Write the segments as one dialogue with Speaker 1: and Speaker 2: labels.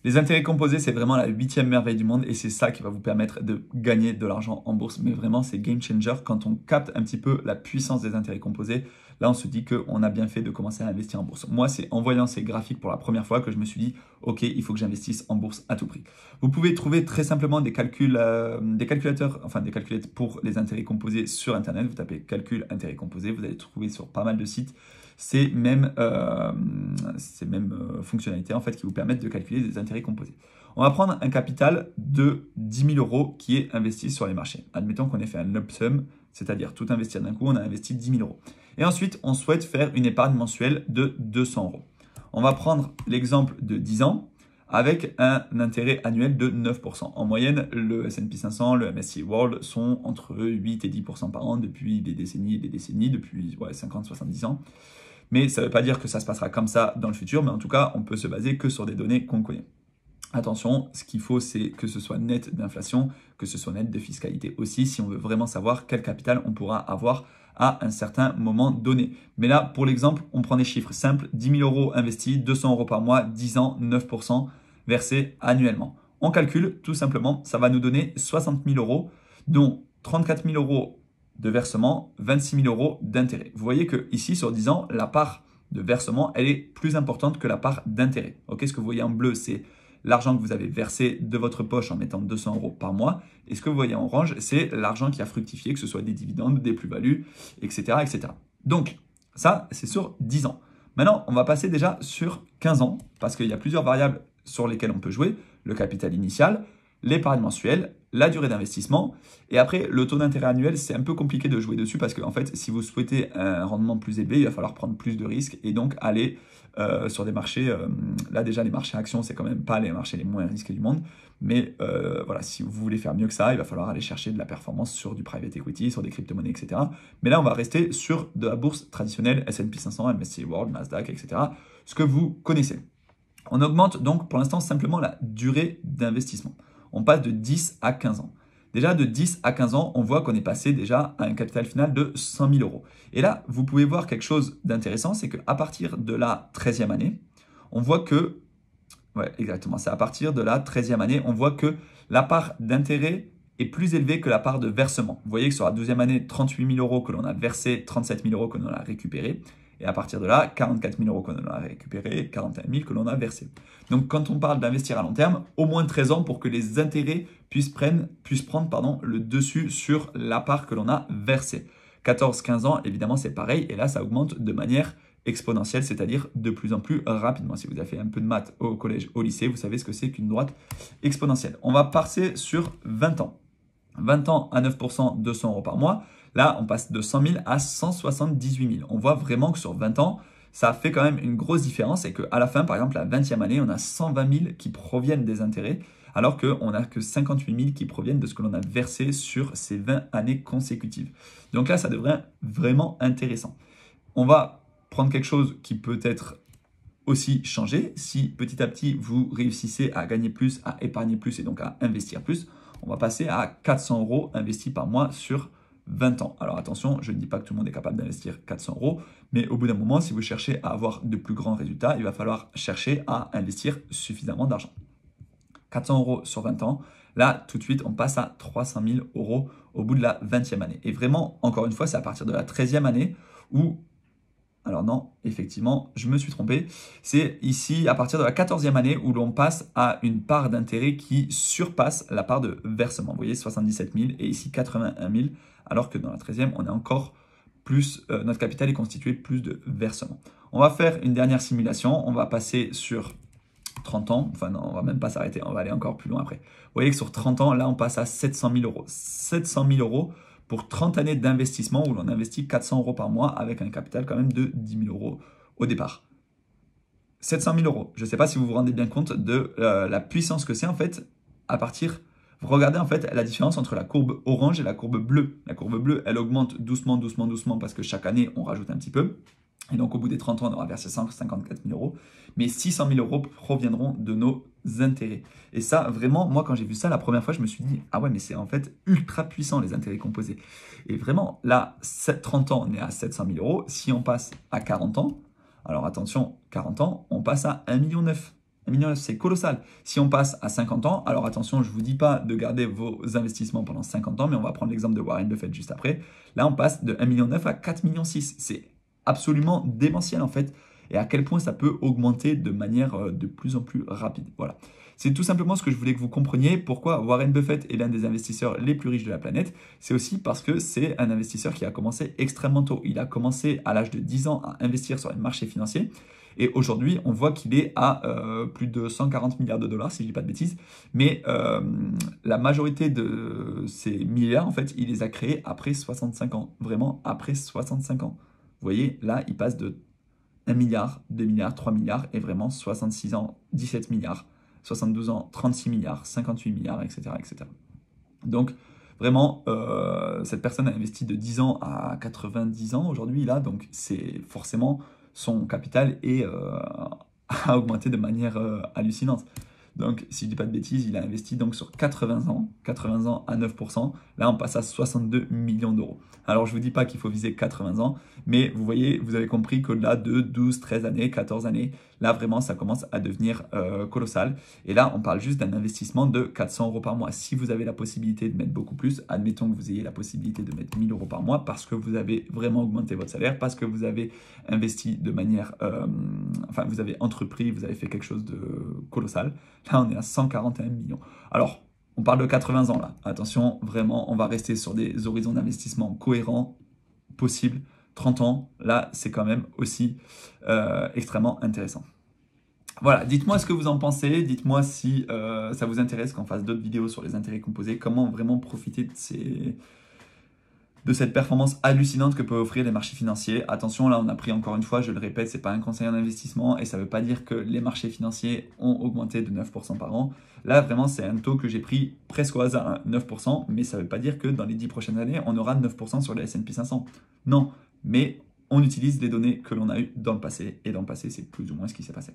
Speaker 1: Les intérêts composés, c'est vraiment la 8e merveille du monde et c'est ça qui va vous permettre de gagner de l'argent en bourse. Mais vraiment, c'est game changer quand on capte un petit peu la puissance des intérêts composés. Là, on se dit qu'on a bien fait de commencer à investir en bourse. Moi, c'est en voyant ces graphiques pour la première fois que je me suis dit, OK, il faut que j'investisse en bourse à tout prix. Vous pouvez trouver très simplement des calculateurs pour les intérêts composés sur Internet. Vous tapez calcul intérêts composés, vous allez trouver sur pas mal de sites ces mêmes fonctionnalités en fait, qui vous permettent de calculer des intérêts composés. On va prendre un capital de 10 000 euros qui est investi sur les marchés. Admettons qu'on ait fait un lump sum, c'est-à-dire tout investir d'un coup, on a investi 10 000 euros. Et ensuite, on souhaite faire une épargne mensuelle de 200 euros. On va prendre l'exemple de 10 ans avec un intérêt annuel de 9%. En moyenne, le S&P 500, le MSCI World sont entre 8 et 10% par an depuis des décennies et des décennies, depuis 50-70 ans. Mais ça ne veut pas dire que ça se passera comme ça dans le futur, mais en tout cas, on peut se baser que sur des données qu'on connaît. Attention, ce qu'il faut, c'est que ce soit net d'inflation, que ce soit net de fiscalité aussi, si on veut vraiment savoir quel capital on pourra avoir à un certain moment donné. Mais là, pour l'exemple, on prend des chiffres simples, 10 000 euros investis, 200 euros par mois, 10 ans, 9% versés annuellement. On calcule, tout simplement, ça va nous donner 60 000 euros, dont 34 000 euros de versement, 26 000 euros d'intérêt. Vous voyez que ici, sur 10 ans, la part de versement, elle est plus importante que la part d'intérêt. Ce que vous voyez en bleu, c'est l'argent que vous avez versé de votre poche en mettant 200 euros par mois. Et ce que vous voyez en orange, c'est l'argent qui a fructifié, que ce soit des dividendes, des plus-values, etc., etc. Donc, ça, c'est sur 10 ans. Maintenant, on va passer déjà sur 15 ans, parce qu'il y a plusieurs variables sur lesquelles on peut jouer. Le capital initial, l'épargne mensuelle, la durée d'investissement. Et après, le taux d'intérêt annuel, c'est un peu compliqué de jouer dessus parce que, en fait, si vous souhaitez un rendement plus élevé, il va falloir prendre plus de risques et donc aller sur des marchés. Là, déjà, les marchés actions, c'est quand même pas les marchés les moins risqués du monde. Mais voilà, si vous voulez faire mieux que ça, il va falloir aller chercher de la performance sur du private equity, sur des crypto-monnaies, etc. Mais là, on va rester sur de la bourse traditionnelle, S&P 500, MSCI World, Nasdaq, etc. Ce que vous connaissez. On augmente donc pour l'instant simplement la durée d'investissement. On passe de 10 à 15 ans. Déjà, de 10 à 15 ans, on voit qu'on est passé déjà à un capital final de 100 000 euros. Et là, vous pouvez voir quelque chose d'intéressant, c'est qu'à partir de la 13e année, on voit que, ouais, exactement, c'est à partir de la 13e année, on voit que la part d'intérêt est plus élevée que la part de versement. Vous voyez que sur la 12e année, 38 000 euros que l'on a versé, 37 000 euros que l'on a récupéré. Et à partir de là, 44 000 euros que l'on a récupéré, 41 000 que l'on a versé. Donc, quand on parle d'investir à long terme, au moins 13 ans pour que les intérêts puissent prendre le dessus sur la part que l'on a versée. 14-15 ans, évidemment, c'est pareil. Et là, ça augmente de manière exponentielle, c'est-à-dire de plus en plus rapidement. Si vous avez fait un peu de maths au collège, au lycée, vous savez ce que c'est qu'une droite exponentielle. On va passer sur 20 ans. 20 ans à 9%, 200 euros par mois. Là, on passe de 100 000 à 178 000. On voit vraiment que sur 20 ans, ça fait quand même une grosse différence et qu'à la fin, par exemple, la 20e année, on a 120 000 qui proviennent des intérêts, alors qu'on n'a que 58 000 qui proviennent de ce que l'on a versé sur ces 20 années consécutives. Donc là, ça devrait être vraiment intéressant. On va prendre quelque chose qui peut être aussi changer. Si petit à petit, vous réussissez à gagner plus, à épargner plus et donc à investir plus, on va passer à 400 euros investis par mois sur 20 ans. Alors attention, je ne dis pas que tout le monde est capable d'investir 400 euros, mais au bout d'un moment, si vous cherchez à avoir de plus grands résultats, il va falloir chercher à investir suffisamment d'argent. 400 euros sur 20 ans, là, tout de suite, on passe à 300 000 euros au bout de la 20e année. Et vraiment, encore une fois, c'est à partir de la 13e année où... Alors non, effectivement, je me suis trompé. C'est ici, à partir de la 14e année, où l'on passe à une part d'intérêt qui surpasse la part de versement. Vous voyez, 77 000 et ici 81 000, alors que dans la 13e, on est encore plus, notre capital est constitué plus de versements. On va faire une dernière simulation. On va passer sur 30 ans. Enfin non, on va même pas s'arrêter. On va aller encore plus loin après. Vous voyez que sur 30 ans, là, on passe à 700 000 euros. 700 000 euros pour 30 années d'investissement où l'on investit 400 euros par mois avec un capital quand même de 10 000 euros au départ. 700 000 euros. Je ne sais pas si vous vous rendez bien compte de la puissance que c'est en fait à partir... Regardez en fait la différence entre la courbe orange et la courbe bleue. La courbe bleue, elle augmente doucement, doucement, doucement parce que chaque année, on rajoute un petit peu. Et donc, au bout des 30 ans, on aura versé 154 000 euros. Mais 600 000 euros proviendront de nos intérêts. Et ça, vraiment, moi, quand j'ai vu ça la première fois, je me suis dit, ah ouais, mais c'est en fait ultra puissant, les intérêts composés. Et vraiment, là, 30 ans, on est à 700 000 euros. Si on passe à 40 ans, alors attention, 40 ans, on passe à 1,9 million. 1,9 million, c'est colossal. Si on passe à 50 ans, alors attention, je ne vous dis pas de garder vos investissements pendant 50 ans, mais on va prendre l'exemple de Warren Buffett juste après. Là, on passe de 1,9 million à 4,6 millions. C'est absolument démentiel en fait. Et à quel point ça peut augmenter de manière de plus en plus rapide. Voilà. C'est tout simplement ce que je voulais que vous compreniez. Pourquoi Warren Buffett est l'un des investisseurs les plus riches de la planète. C'est aussi parce que c'est un investisseur qui a commencé extrêmement tôt. Il a commencé à l'âge de 10 ans à investir sur les marchés financiers. Et aujourd'hui, on voit qu'il est à plus de 140 milliards de dollars, si je ne dis pas de bêtises. Mais la majorité de ces milliards, en fait, il les a créés après 65 ans. Vraiment, après 65 ans. Vous voyez, là, il passe de 1 milliard, 2 milliards, 3 milliards, et vraiment 66 ans, 17 milliards, 72 ans, 36 milliards, 58 milliards, etc. etc. Donc, vraiment, cette personne a investi de 10 ans à 90 ans aujourd'hui, là, donc c'est forcément son capital a augmenté de manière hallucinante. Donc, si je ne dis pas de bêtises, il a investi donc sur 80 ans à 9%. Là, on passe à 62 millions d'euros. Alors, je ne vous dis pas qu'il faut viser 80 ans, mais vous voyez, vous avez compris qu'au-delà de 12, 13 années, 14 années, là, vraiment, ça commence à devenir colossal. Et là, on parle juste d'un investissement de 400 euros par mois. Si vous avez la possibilité de mettre beaucoup plus, admettons que vous ayez la possibilité de mettre 1000 euros par mois parce que vous avez vraiment augmenté votre salaire, parce que vous avez investi de manière... vous avez entrepris, vous avez fait quelque chose de colossal. Là, on est à 141 millions. Alors, on parle de 80 ans là. Attention, vraiment, on va rester sur des horizons d'investissement cohérents, possibles. 30 ans, là, c'est quand même aussi extrêmement intéressant. Voilà, dites-moi ce que vous en pensez. Dites-moi si ça vous intéresse qu'on fasse d'autres vidéos sur les intérêts composés. Comment vraiment profiter de cette performance hallucinante que peuvent offrir les marchés financiers. Attention, là on a pris encore une fois, je le répète, ce n'est pas un conseil en investissement et ça ne veut pas dire que les marchés financiers ont augmenté de 9% par an. Là vraiment c'est un taux que j'ai pris presque au hasard, 9%, mais ça ne veut pas dire que dans les 10 prochaines années, on aura 9% sur le S&P 500. Non, mais on utilise les données que l'on a eues dans le passé et dans le passé c'est plus ou moins ce qui s'est passé.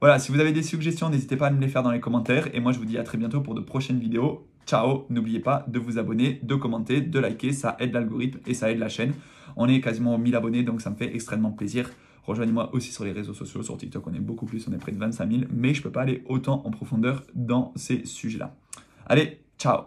Speaker 1: Voilà, si vous avez des suggestions, n'hésitez pas à me les faire dans les commentaires et moi je vous dis à très bientôt pour de prochaines vidéos. Ciao, n'oubliez pas de vous abonner, de commenter, de liker, ça aide l'algorithme et ça aide la chaîne. On est quasiment 1000 abonnés, donc ça me fait extrêmement plaisir. Rejoignez-moi aussi sur les réseaux sociaux, sur TikTok on est beaucoup plus, on est près de 25 000, mais je ne peux pas aller autant en profondeur dans ces sujets-là. Allez, ciao!